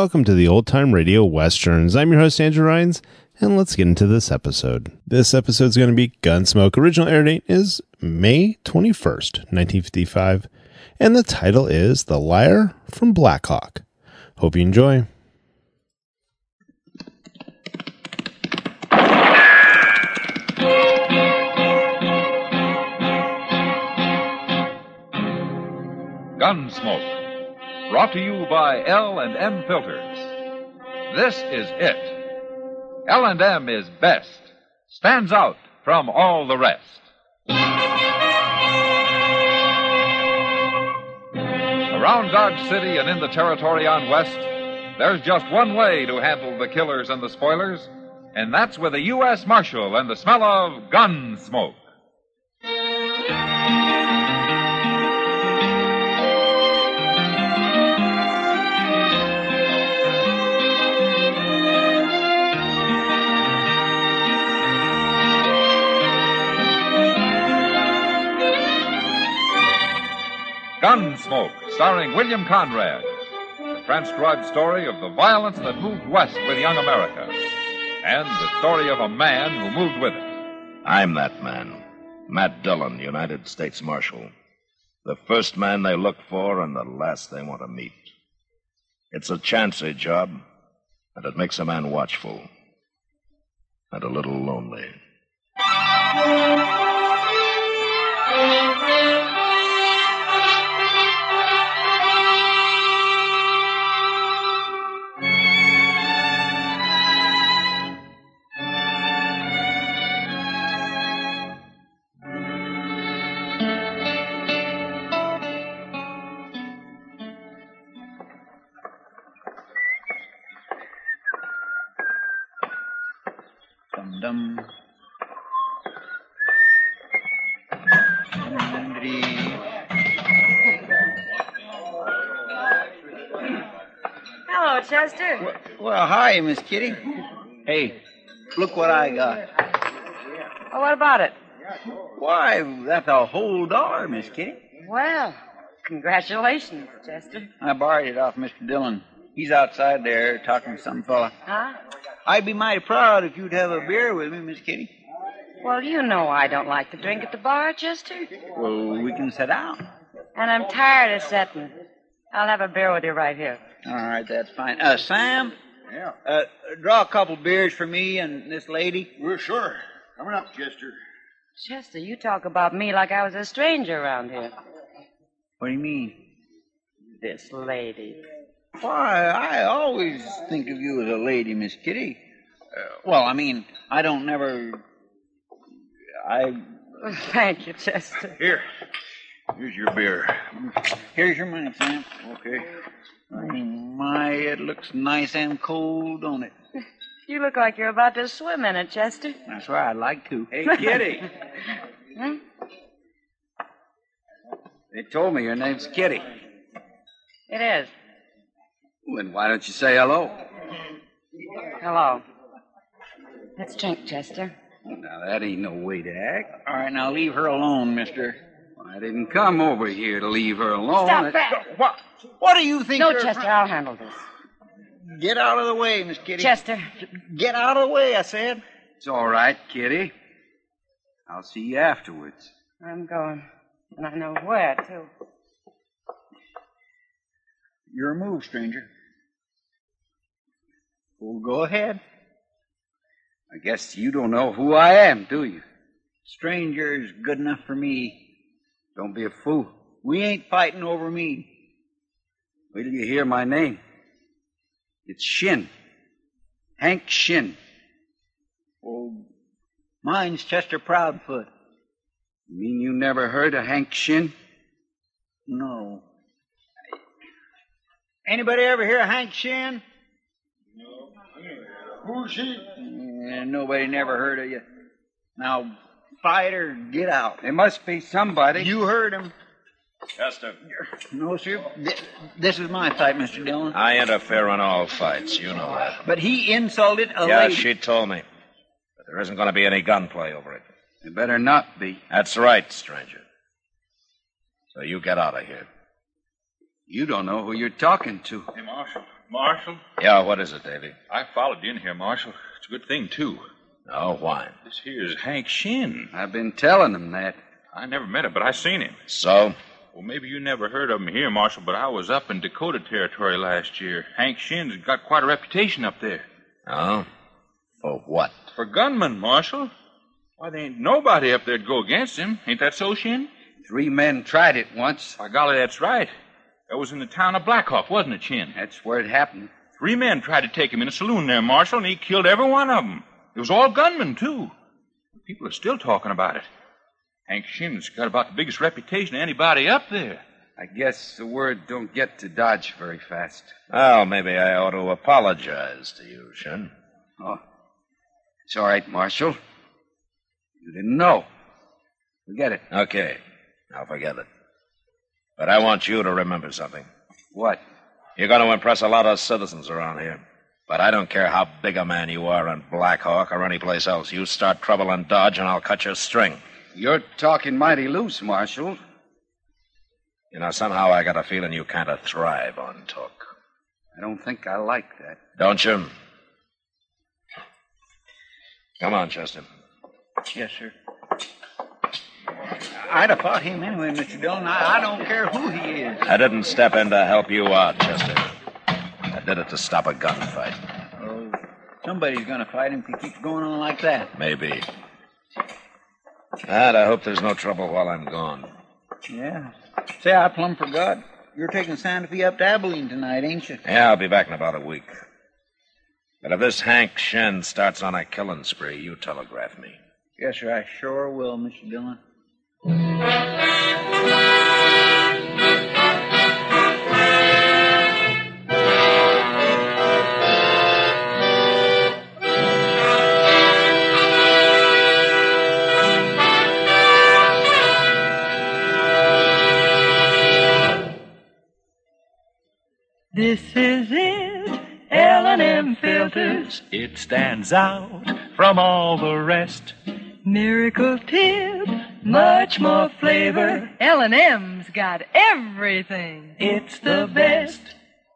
welcome to the Old Time Radio Westerns. I'm your host, Andrew Rhynes, and let's get into this episode. This episode is going to be Gunsmoke. Original air date is May 21st, 1955, and the title is The Liar from Blackhawk. Hope you enjoy. Gunsmoke, brought to you by L&M Filters. This is it. L&M is best, stands out from all the rest. Around Dodge City and in the territory on West, there's just one way to handle the killers and the spoilers, and that's with a U.S. Marshal and the smell of Gunsmoke. Gunsmoke, starring William Conrad. The transcribed story of the violence that moved west with young America. And the story of a man who moved with it. I'm that man. Matt Dillon, United States Marshal. The first man they look for and the last they want to meet. It's a chancy job, and it makes a man watchful. And a little lonely. Dum. Hello, Chester. Well, hi, Miss Kitty. Hey, look what I got. Oh, what about it? Why, that's a whole $1, Miss Kitty. Well, congratulations, Chester. I borrowed it off Mr. Dillon. He's outside there talking to some fella. Huh? I'd be mighty proud if you'd have a beer with me, Miss Kitty. Well, you know I don't like to drink at the bar, Chester. Well, we can sit down. And I'm tired of sitting. I'll have a beer with you right here. All right, that's fine. Sam? Yeah. Draw a couple beers for me and this lady. Well, sure. Coming up, Chester. Chester, you talk about me like I was a stranger around here. What do you mean? This lady. Why, I always think of you as a lady, Miss Kitty. Well, I mean, I don't never... Thank you, Chester. Here's your beer. Here's your money, Sam. Okay. Oh, my, it looks nice and cold, don't it? You look like you're about to swim in it, Chester. That's right, I'd like to. Hey, Kitty. Hmm? They told me your name's Kitty. It is. Then why don't you say hello? Hello. Let's drink, Chester. Now, that ain't no way to act. All right, now leave her alone, mister. I didn't come over here to leave her alone. Stop that. What do you think? No, Chester, I'll handle this. Get out of the way, Miss Kitty. Chester. Get out of the way, I said. It's all right, Kitty. I'll see you afterwards. I'm going. And I know where, too. Your move, stranger. Well, go ahead. I guess you don't know who I am, do you? Stranger's good enough for me. Don't be a fool. We ain't fighting over me. Wait till you hear my name. It's Shin. Hank Shin. Oh, mine's Chester Proudfoot. You mean you never heard of Hank Shin? No. Anybody ever hear of Hank Shin? No. Who's he? Nobody never heard of you. Now, fight or get out. There must be somebody. You heard him. Chester. No, sir. This is my fight, Mr. Dillon. I interfere in all fights. You know that. But he insulted a Yeah, lady. she told me. But there isn't going to be any gunplay over it. There better not be. That's right, stranger. So you get out of here. You don't know who you're talking to. Hey, Marshal. Marshal? Yeah, what is it, Davy? I followed you in here, Marshal. It's a good thing, too. Oh, why? This here's Hank Shin. I've been telling him that. I never met him, but I seen him. So? Well, maybe you never heard of him here, Marshal, but I was up in Dakota Territory last year. Hank Shin's got quite a reputation up there. Oh? For what? For gunman, Marshal. Why, there ain't nobody up there'd go against him. Ain't that so, Shin? 3 men tried it once. By golly, that's right. That was in the town of Blackhawk, wasn't it, Shin? That's where it happened. 3 men tried to take him in a saloon there, Marshal, and he killed every one of them. It was all gunmen, too. People are still talking about it. Hank Shin's got about the biggest reputation of anybody up there. I guess the word don't get to Dodge very fast. Well, maybe I ought to apologize to you, Shin. Oh, it's all right, Marshal. You didn't know. Forget it. Okay, I'll forget it. But I want you to remember something. What? You're going to impress a lot of citizens around here. But I don't care how big a man you are in Blackhawk or anyplace else. You start trouble in Dodge and I'll cut your string. You're talking mighty loose, Marshal. You know, somehow I got a feeling you kind of thrive on talk. I don't think I like that. Don't you? Come on, Chester. Yes, sir. I'd have fought him anyway, Mr. Dillon. I don't care who he is. I didn't step in to help you out, Chester. I did it to stop a gunfight. Oh, somebody's going to fight him if he keeps going on like that. Maybe. And I hope there's no trouble while I'm gone. Yeah. Say, I plumb forgot. You're taking Santa Fe up to Abilene tonight, ain't you? Yeah, I'll be back in about a week. But if this Hank Shin starts on a killing spree, you telegraph me. Yes, sir, I sure will, Mr. Dillon. This is it, L&M Filters. It stands out from all the rest. Miracle tip, much more flavor. L&M's got everything. It's the best.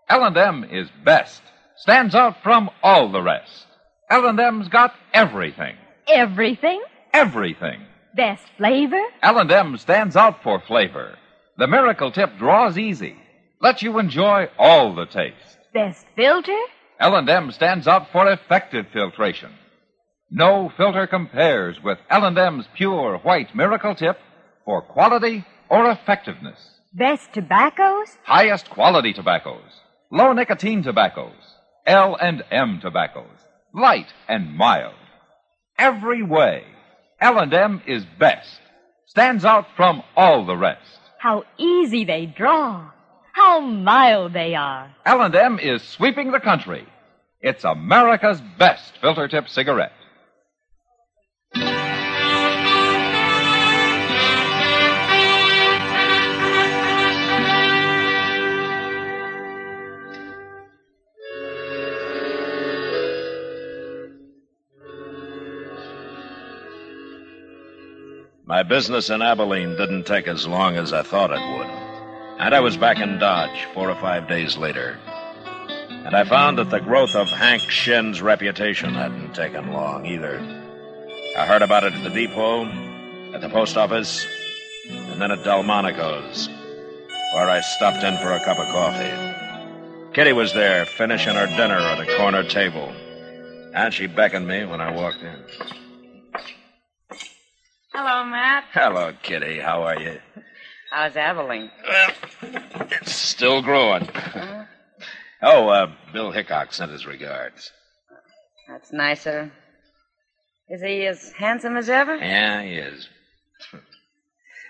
L&M is best. Stands out from all the rest. L&M's got everything. Everything? Everything. Best flavor? L&M stands out for flavor. The Miracle Tip draws easy. Lets you enjoy all the taste. Best filter? L&M stands out for effective filtration. No filter compares with L&M's pure white Miracle Tip for quality or effectiveness. Best tobaccos? Highest quality tobaccos. Low nicotine tobaccos. L&M tobaccos. Light and mild. Every way, L&M is best. Stands out from all the rest. How easy they draw. How mild they are. L&M is sweeping the country. It's America's best filter tip cigarette. My business in Abilene didn't take as long as I thought it would. And I was back in Dodge 4 or 5 days later. And I found that the growth of Hank Shin's reputation hadn't taken long either. I heard about it at the depot, at the post office, and then at Delmonico's, where I stopped in for a cup of coffee. Kitty was there, finishing her dinner at a corner table. And she beckoned me when I walked in. Hello, Matt. Hello, Kitty. How are you? How's Abilene? Well, it's still growing. Bill Hickok sent his regards. That's nicer. Is he as handsome as ever? Yeah, he is.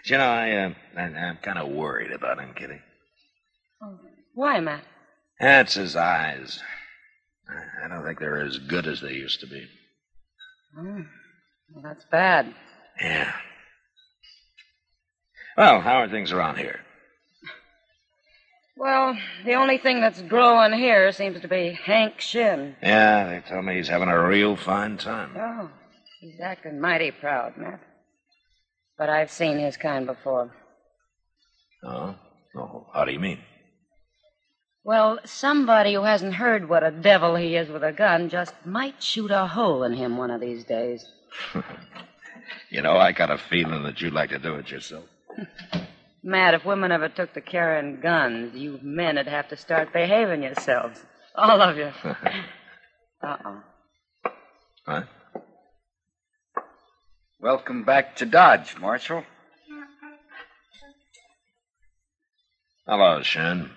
You know, I'm kind of worried about him, Kitty. Oh, why, Matt? That's his eyes. I don't think they're as good as they used to be. Oh, well, that's bad. Yeah. Well, how are things around here? Well, the only thing that's growing here seems to be Hank Shin. Yeah, they tell me he's having a real fine time. Oh, he's acting mighty proud, Matt. But I've seen his kind before. Oh? Oh, how do you mean? Well, somebody who hasn't heard what a devil he is with a gun just might shoot a hole in him one of these days. You know, I got a feeling that you'd like to do it yourself. Matt, if women ever took to carrying guns, you men would have to start behaving yourselves. All of you. Uh-oh. Huh? Welcome back to Dodge, Marshal. Hello, Shin.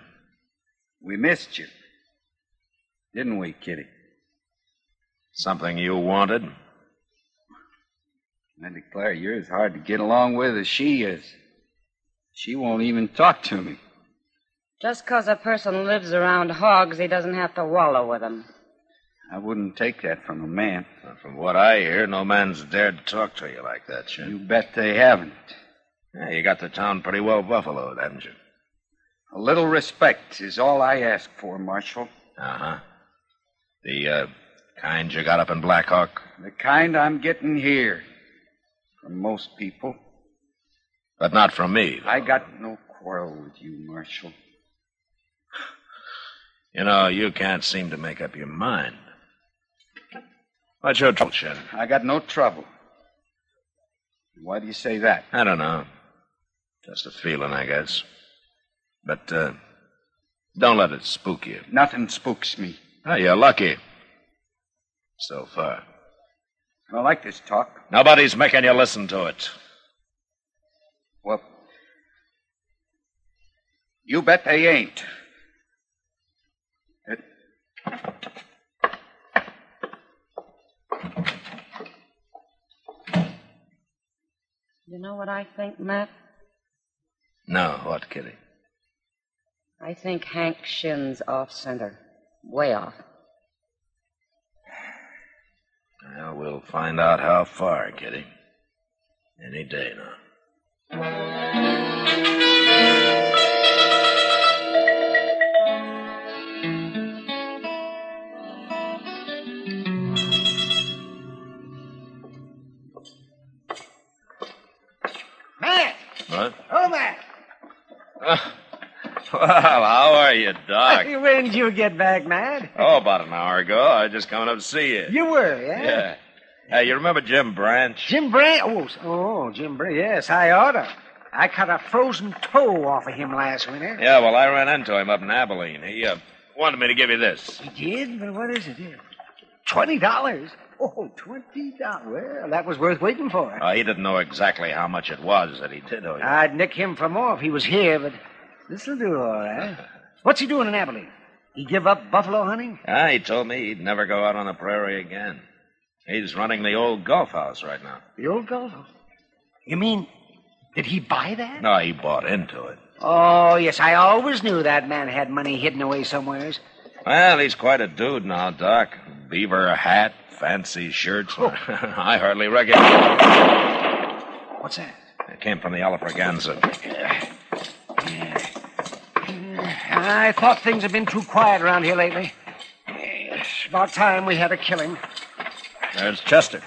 We missed you. Didn't we, Kitty? Something you wanted? I declare you're as hard to get along with as she is. She won't even talk to me. Just 'cause a person lives around hogs, he doesn't have to wallow with them. I wouldn't take that from a man. Well, from what I hear, no man's dared to talk to you like that, Shin. You bet they haven't. Yeah, you got the town pretty well buffaloed, haven't you? A little respect is all I ask for, Marshal. Uh-huh. The, kind you got up in Blackhawk? The kind I'm getting here. From most people. But not from me. I got no quarrel with you, Marshal. You know, you can't seem to make up your mind. What's your trouble, Shin? I got no trouble. Why do you say that? I don't know. Just a feeling, I guess. But, don't let it spook you. Nothing spooks me. Oh, you're lucky. So far. I don't like this talk. Nobody's making you listen to it. Well, you bet they ain't. You know what I think, Matt? No, what, Kitty? I think Hank Shin's off center. Way off. Well, we'll find out how far, Kitty. Any day now. Matt! What? Oh, Matt! Well, how are you, Doc? When did you get back, Matt? Oh, about an hour ago. I was just coming up to see you. You were, yeah? Yeah. Hey, you remember Jim Branch? Jim Branch? Oh, Jim Branch. Yes, I oughta. I cut a frozen toe off of him last winter. Yeah, well, I ran into him up in Abilene. He wanted me to give you this. He did? But what is it? $20? Oh, $20. Well, that was worth waiting for. He didn't know exactly how much it was that he did owe you. I'd nick him for more if he was here, but this'll do all right. What's he doing in Abilene? He give up buffalo hunting? He told me he'd never go out on the prairie again. He's running the old golf house right now. The old golf house? You mean, did he buy that? No, he bought into it. Oh, yes, I always knew that man had money hidden away somewheres. Well, he's quite a dude now, Doc. Beaver hat, fancy shirts. Oh. I hardly recognize. What's that? It came from the Alafraganza. I thought things had been too quiet around here lately. It's about time we had a killing. There's Chester.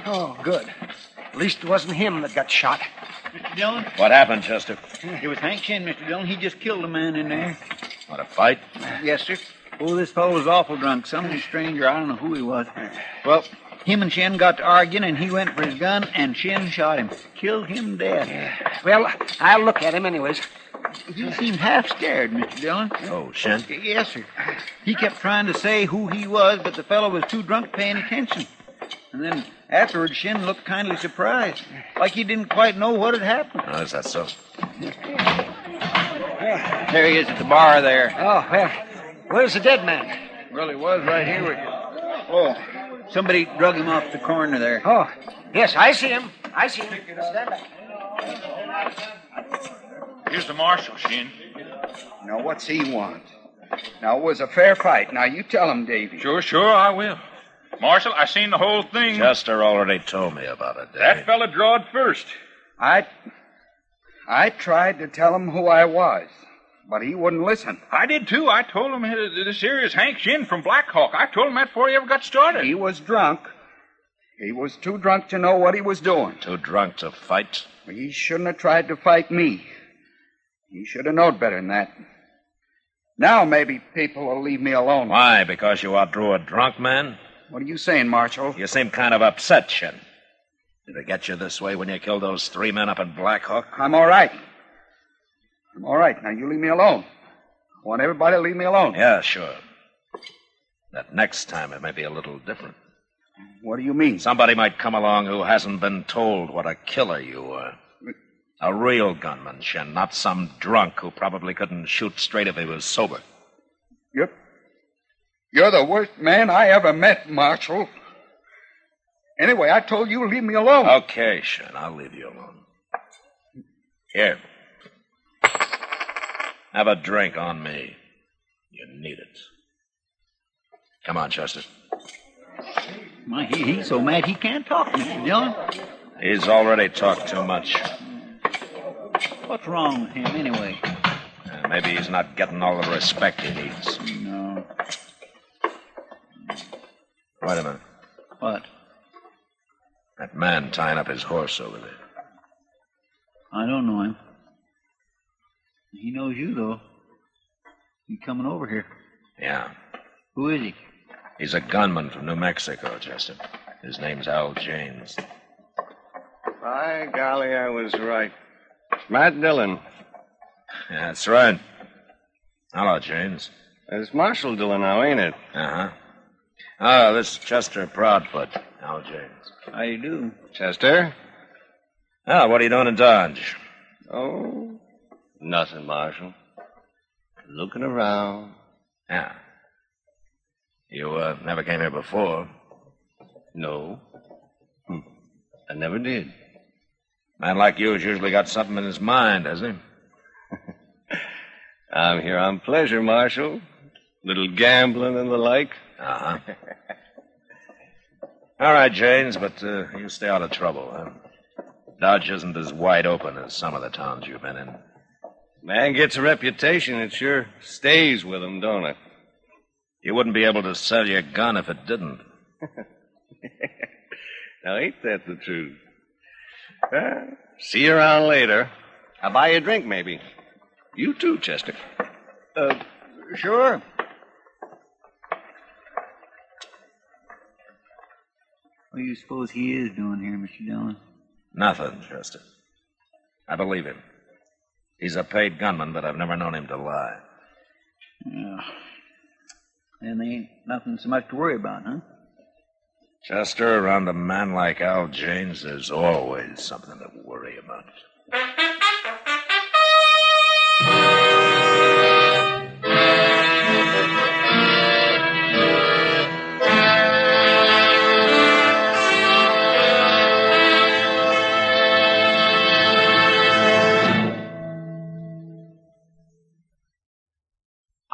Oh, good. At least it wasn't him that got shot. Mr. Dillon? What happened, Chester? It was Hank Shin, Mr. Dillon. He just killed a man in there. What, a fight? Yes, sir. Oh, this fellow was awful drunk. Some stranger, I don't know who he was. Well, him and Shin got to arguing, and he went for his gun, and Shin shot him. Killed him dead. Well, I'll look at him anyways. He seemed half scared, Mr. Dillon. Oh, Shin? Yes, sir. He kept trying to say who he was, but the fellow was too drunk paying attention. And then afterwards, Shin looked kindly surprised, like he didn't quite know what had happened. Oh, is that so? There he is at the bar there. Oh, well, where's the dead man? Well, he was right here with you. Oh, somebody drug him off the corner there. Oh, yes, I see him. I see him. Stand back. Here's the marshal, Shin. Now, what's he want? Now, it was a fair fight. Now, you tell him, Davy. Sure, I will. Marshal, I seen the whole thing. Chester already told me about it, Davy. That fella drawed first. I tried to tell him who I was, but he wouldn't listen. I did, too. I told him this here is Hank Shin from Blackhawk. I told him that before he ever got started. He was drunk. He was too drunk to know what he was doing. Too drunk to fight? He shouldn't have tried to fight me. He should have known better than that. Now maybe people will leave me alone. Why? Because you outdrew a drunk man? What are you saying, Marshal? You seem kind of upset, Shin. Did it get you this way when you killed those 3 men up in Blackhawk? I'm all right. I'm all right. Now, you leave me alone. I want everybody to leave me alone. Yeah, sure. That next time it may be a little different. What do you mean? Somebody might come along who hasn't been told what a killer you were. A real gunman, Shin, not some drunk who probably couldn't shoot straight if he was sober. You're the worst man I ever met, Marshal. Anyway, I told you to leave me alone. Okay, Shin, I'll leave you alone. Here. Have a drink on me. You need it. Come on, Chester. My, he's so mad he can't talk, Mr. Dillon. He's already talked too much. What's wrong with him, anyway? Maybe he's not getting all the respect he needs. No. Wait a minute. What? That man tying up his horse over there. I don't know him. He knows you, though. He's coming over here. Yeah. Who is he? He's a gunman from New Mexico, Chester. His name's Al James. By golly, I was right. Matt Dillon. Yeah, that's right. Hello, James. It's Marshal Dillon now, ain't it? Uh-huh. Oh, this is Chester Proudfoot. Hello, James. How you do? Chester? Oh, what are you doing in Dodge? Oh, nothing, Marshal. Looking around. Yeah. You never came here before. No. I never did. A man like you has usually got something in his mind, has he? I'm here on pleasure, Marshal. Little gambling and the like. Uh-huh. All right, James, but you stay out of trouble. Dodge isn't as wide open as some of the towns you've been in. Man gets a reputation, it sure stays with him, don't it? You wouldn't be able to sell your gun if it didn't. Now, ain't that the truth? See you around later. I'll buy you a drink, maybe. You too, Chester. Sure. What do you suppose he is doing here, Mr. Dillon? Nothing, Chester. I believe him. He's a paid gunman, but I've never known him to lie. Yeah. And there ain't nothing so much to worry about, huh? Chester, around a man like Al James, there's always something to worry about.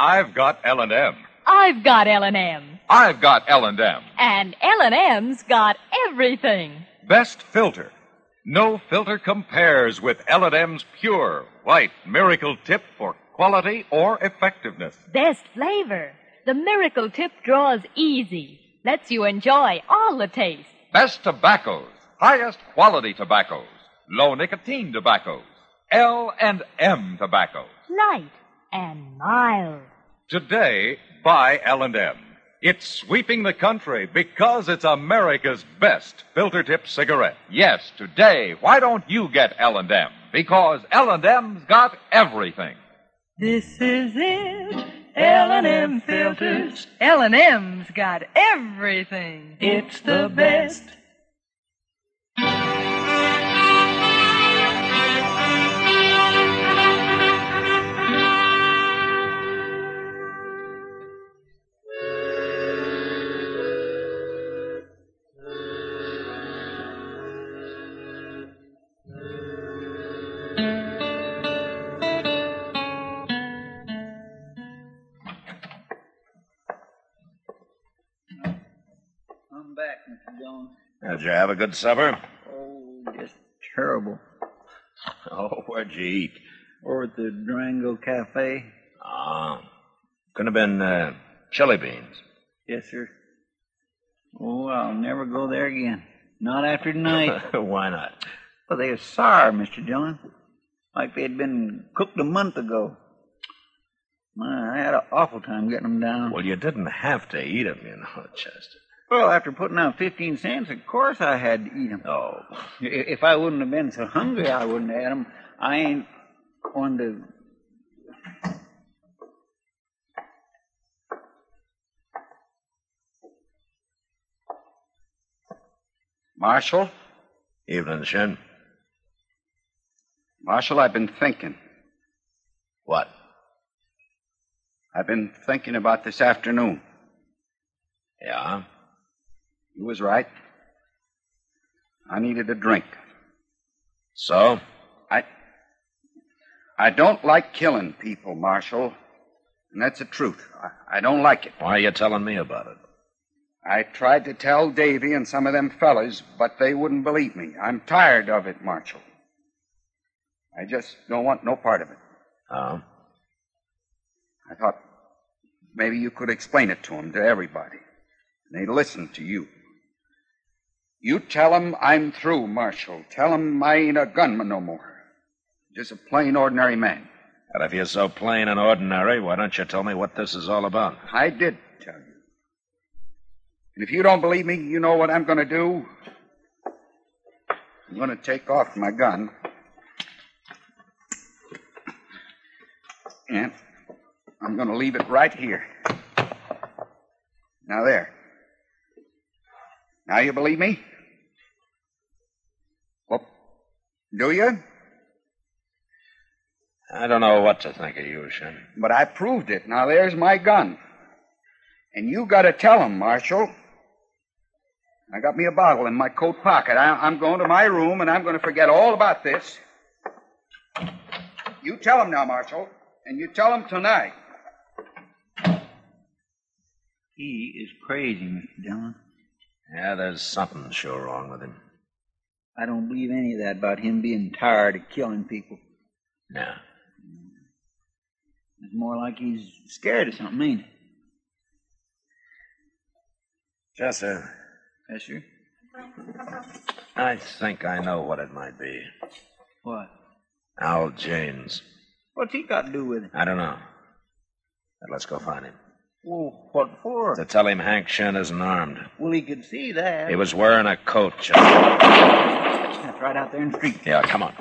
I've got L&M. I've got L&M. I've got L&M. And L&M's got everything. Best filter. No filter compares with L&M's pure, white Miracle Tip for quality or effectiveness. Best flavor. The Miracle Tip draws easy. Lets you enjoy all the taste. Best tobaccos. Highest quality tobaccos. Low nicotine tobaccos. L&M tobaccos. Light and mild. Today, buy L&M. It's sweeping the country because it's America's best filter tip cigarette. Yes, today, why don't you get L&M? Because L&M's got everything. This is it, L&M filters. L&M's got everything. It's the best. I'm back, Mr. Dillon. Did you have a good supper? Oh, just terrible. Oh, where'd you eat? Over at the Durango Cafe. Ah. Could have been chili beans. Yes, sir. Oh, I'll never go there again. Not after tonight. Why not? Well, they were sour, Mr. Dillon. Like they had been cooked a month ago. I had an awful time getting them down. Well, you didn't have to eat them, you know, Chester. Well, after putting out 15 cents, of course I had to eat them. Oh. If I wouldn't have been so hungry, I wouldn't have had them. I ain't going to... Marshal? Evening, Shin. Marshal, I've been thinking. What? I've been thinking about this afternoon. Yeah? You was right. I needed a drink. So? I don't like killing people, Marshal. And that's the truth. I don't like it. Why are you telling me about it? I tried to tell Davy and some of them fellas, but they wouldn't believe me. I'm tired of it, Marshal. I just don't want no part of it. Oh? I thought maybe you could explain it to them, to everybody. And they'd listen to you. You tell them I'm through, Marshal. Tell them I ain't a gunman no more. Just a plain, ordinary man. And if you're so plain and ordinary, why don't you tell me what this is all about? I did tell you. And if you don't believe me, you know what I'm going to do? I'm going to take off my gun. And I'm going to leave it right here. Now, there. Now you believe me? Well, do you? I don't know what to think of you, Shin. But I proved it. Now, there's my gun. And you got to tell him, Marshal. I got me a bottle in my coat pocket. I'm going to my room, and I'm going to forget all about this. You tell him now, Marshal. And you tell him tonight. He is crazy, Mr. Dillon. Yeah, there's something sure wrong with him. I don't believe any of that about him being tired of killing people. No. It's more like he's scared of something, ain't it? Chester. Yes, sir? I think I know what it might be. What? Al Janes. What's he got to do with it? I don't know. But let's go find him. Well, what for? To tell him Hank Shin isn't armed. Well, he could see that. He was wearing a coat, Chester. That's right out there in the street. Yeah, come on.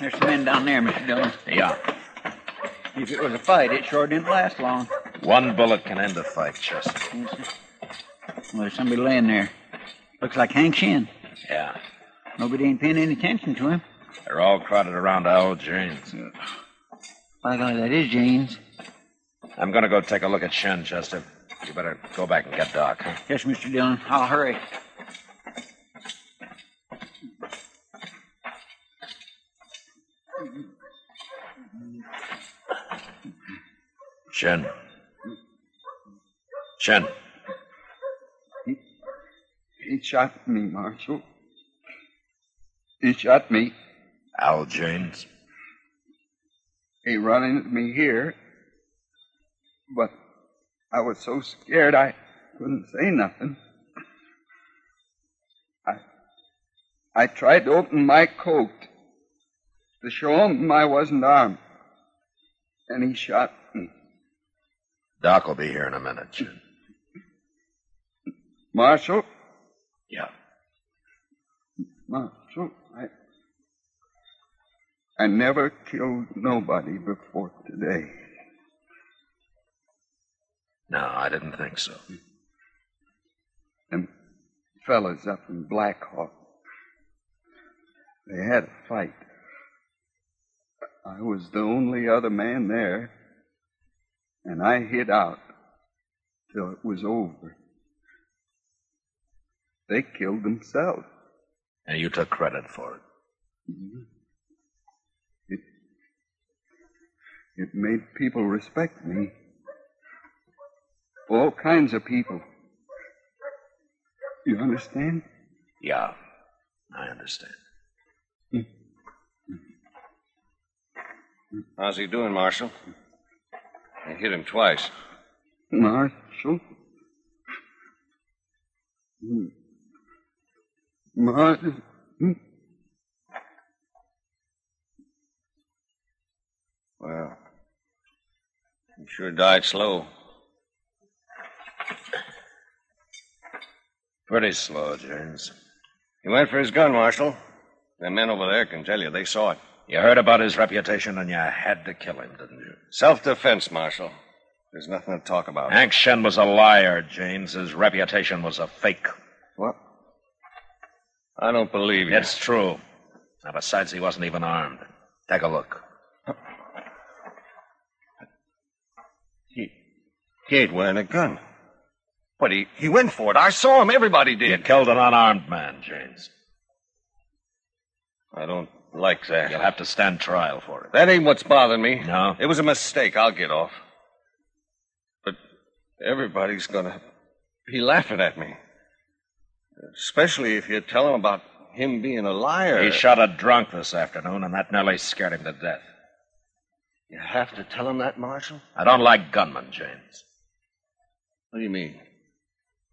There's some men down there, Mr. Dillon. Yeah. If it was a fight, it sure didn't last long. One bullet can end a fight, Chester. Yes, sir. Well, there's somebody laying there. Looks like Hank Shin. Yeah. Nobody ain't paying any attention to him. They're all crowded around Al Janes. By God, that is Janes. I'm going to go take a look at Shin, Chester. You better go back and get Doc, huh? Yes, Mr. Dillon. I'll hurry. Shin. Shin. He shot me, Marshal. He shot me. Al Janes. He run into me here. But I was so scared I couldn't say nothing. I tried to open my coat to show him I wasn't armed. And he shot me. Doc will be here in a minute, Shin. Marshal? Yeah. Marshal, I never killed nobody before today. No, I didn't think so. Them fellas up in Blackhawk, they had a fight. I was the only other man there, and I hid out till it was over. They killed themselves. And you took credit for it. Mm-hmm. It made people respect me. All kinds of people. You understand? Yeah, I understand. How's he doing, Marshal? I hit him twice. Marshal? Marshal? Well, he sure died slow. Pretty slow, James. He went for his gun, Marshal. Them men over there can tell you they saw it. You heard about his reputation and you had to kill him, didn't you? Self-defense, Marshal. There's nothing to talk about. Hank Shin was a liar, James. His reputation was a fake. What? I don't believe you. It's true. Now, besides, he wasn't even armed. Take a look. He ain't wearing a gun. But he went for it. I saw him. Everybody did. You killed an unarmed man, James. I don't like that. You'll have to stand trial for it. That ain't what's bothering me. No? It was a mistake. I'll get off. But everybody's gonna be laughing at me. Especially if you tell them about him being a liar. He shot a drunk this afternoon, and that nearly scared him to death. You have to tell him that, Marshal? I don't like gunmen, James. What do you mean?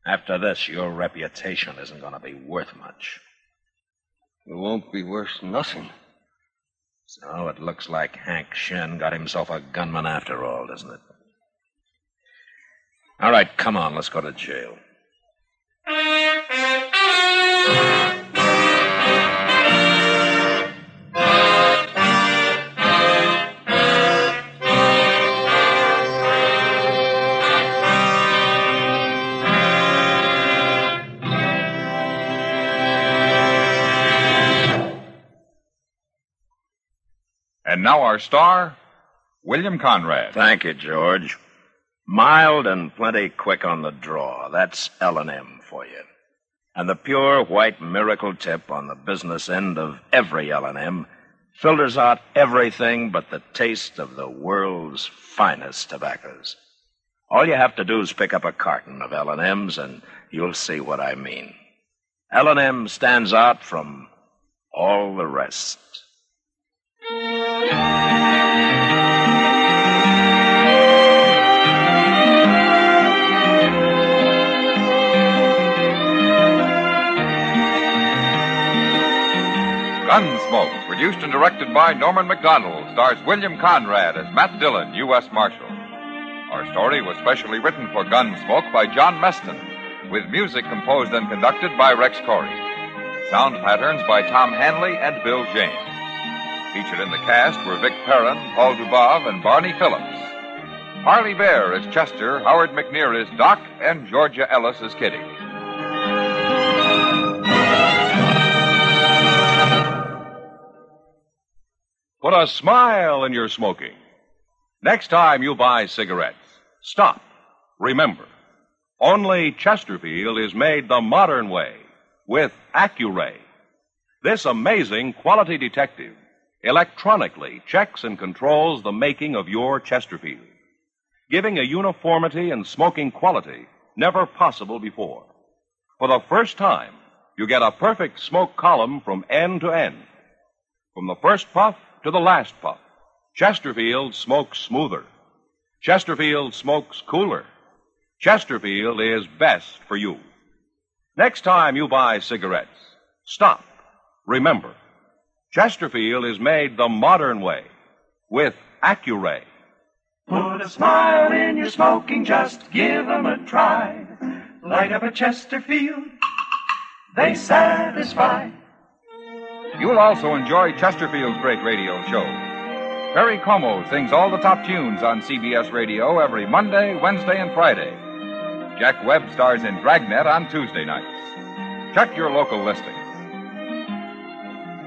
After this, your reputation isn't going to be worth much. It won't be worth nothing. So it looks like Hank Shin got himself a gunman after all, doesn't it? All right, come on, let's go to jail. And now our star, William Conrad. Thank you, George. Mild and plenty quick on the draw. That's L&M for you. And the pure white miracle tip on the business end of every L&M filters out everything but the taste of the world's finest tobaccos. All you have to do is pick up a carton of L&Ms and you'll see what I mean. L&M stands out from all the rest. Gunsmoke, produced and directed by Norman Macdonnell, stars William Conrad as Matt Dillon, U.S. Marshal. Our story was specially written for Gunsmoke by John Meston, with music composed and conducted by Rex Koury. Sound patterns by Tom Hanley and Bill James. Featured in the cast were Vic Perrin, Paul Dubov, and Barney Phillips. Parley Baer as Chester, Howard McNear as Doc, and Georgia Ellis as Kitty. Put a smile in your smoking. Next time you buy cigarettes, stop. Remember, only Chesterfield is made the modern way with Accuray. This amazing quality detective electronically checks and controls the making of your Chesterfield, giving a uniformity and smoking quality never possible before. For the first time, you get a perfect smoke column from end to end. From the first puff to the last puff, Chesterfield smokes smoother. Chesterfield smokes cooler. Chesterfield is best for you. Next time you buy cigarettes, stop. Remember, Chesterfield is made the modern way with Accuray. Put a smile in your smoking, just give 'em a try. Light up a Chesterfield, they satisfy. You'll also enjoy Chesterfield's great radio show. Perry Como sings all the top tunes on CBS Radio every Monday, Wednesday, and Friday. Jack Webb stars in Dragnet on Tuesday nights. Check your local listings.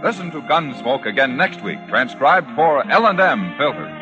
Listen to Gunsmoke again next week, transcribed for L&M Filters.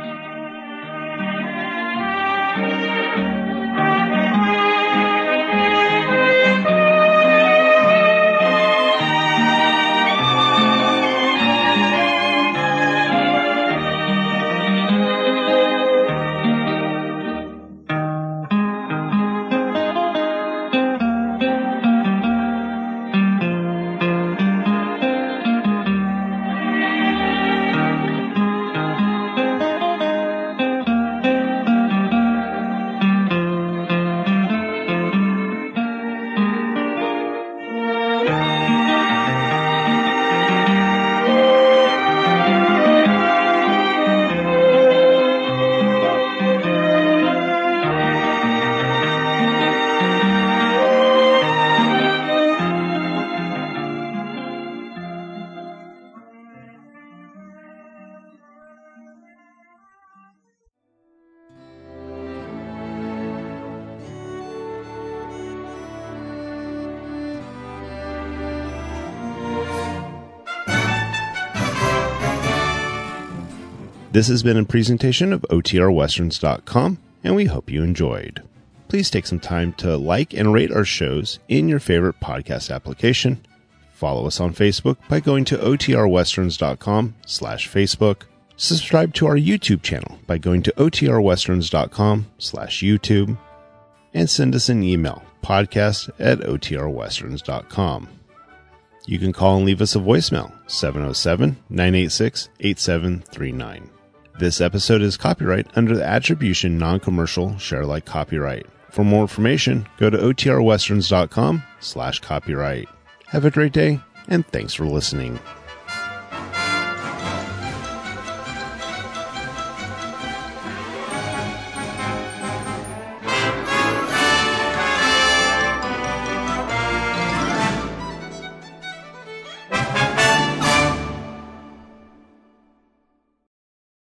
This has been a presentation of OTRWesterns.com, and we hope you enjoyed. Please take some time to like and rate our shows in your favorite podcast application. Follow us on Facebook by going to OTRWesterns.com/Facebook. Subscribe to our YouTube channel by going to OTRWesterns.com/YouTube. And send us an email, podcast@OTRWesterns.com. You can call and leave us a voicemail, 707-986-8739. This episode is copyright under the Attribution Non-Commercial Share Alike Copyright. For more information, go to OTRWesterns.com/copyright. Have a great day, and thanks for listening.